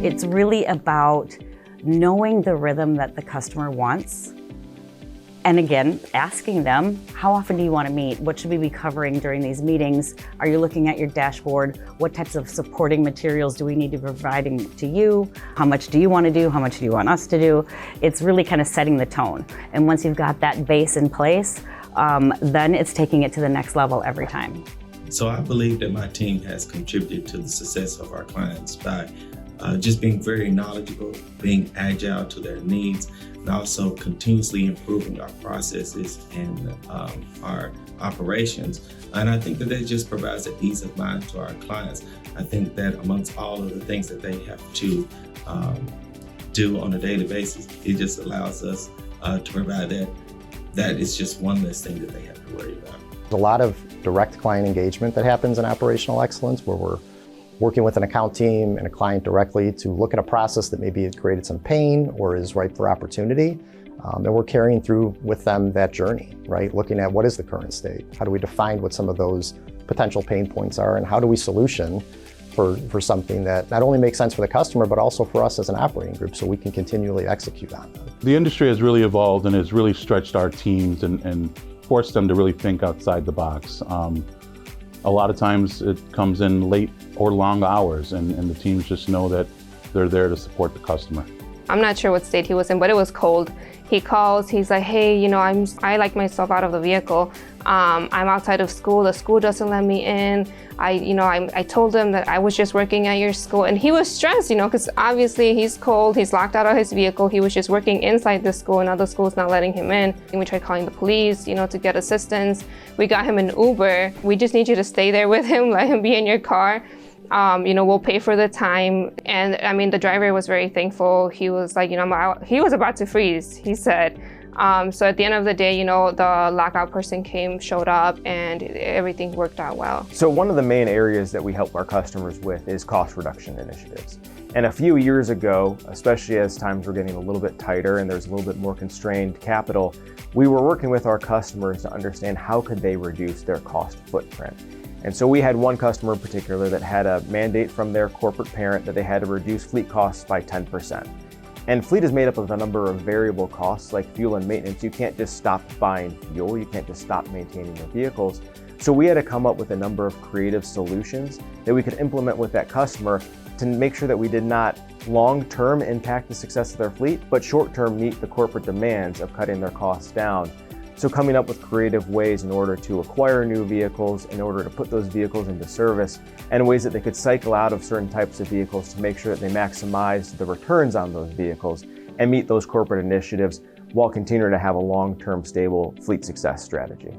It's really about knowing the rhythm that the customer wants. And again, asking them, how often do you want to meet? What should we be covering during these meetings? Are you looking at your dashboard? What types of supporting materials do we need to be providing to you? How much do you want to do? How much do you want us to do? It's really kind of setting the tone. And once you've got that base in place, then it's taking it to the next level every time. So I believe that my team has contributed to the success of our clients by just being very knowledgeable, being agile to their needs, and also continuously improving our processes and our operations. And I think that just provides an ease of mind to our clients. I think that amongst all of the things that they have to do on a daily basis, it just allows us to provide that is just one less thing that they have to worry about. There's a lot of direct client engagement that happens in operational excellence, where we're working with an account team and a client directly to look at a process that maybe has created some pain or is ripe for opportunity. And we're carrying through with them that journey, right? Looking at what is the current state? How do we define what some of those potential pain points are, and how do we solution for something that not only makes sense for the customer, but also for us as an operating group, so we can continually execute on them. The industry has really evolved and has really stretched our teams and forced them to really think outside the box. A lot of times it comes in late or long hours, and the teams just know that they're there to support the customer. I'm not sure what state he was in, but it was cold. He calls, he's like, hey, I like myself out of the vehicle. I'm outside of school, the school doesn't let me in. I told him that I was just working at your school, and he was stressed, because obviously he's cold, he's locked out of his vehicle, he was just working inside the school, and now the school's not letting him in. And we tried calling the police, to get assistance. We got him an Uber. We just need you to stay there with him, let him be in your car. We'll pay for the time. And the driver was very thankful. He was like, he was about to freeze, he said. So at the end of the day, the lockout person showed up, and everything worked out well. So one of the main areas that we help our customers with is cost reduction initiatives. And a few years ago, especially as times were getting a little bit tighter and there's a little bit more constrained capital, we were working with our customers to understand how could they reduce their cost footprint. And so we had one customer in particular that had a mandate from their corporate parent that they had to reduce fleet costs by 10%. And fleet is made up of a number of variable costs like fuel and maintenance. You can't just stop buying fuel, you can't just stop maintaining your vehicles. So we had to come up with a number of creative solutions that we could implement with that customer to make sure that we did not long-term impact the success of their fleet, but short-term meet the corporate demands of cutting their costs down. So coming up with creative ways in order to acquire new vehicles, in order to put those vehicles into service, and ways that they could cycle out of certain types of vehicles to make sure that they maximize the returns on those vehicles and meet those corporate initiatives while continuing to have a long-term stable fleet success strategy.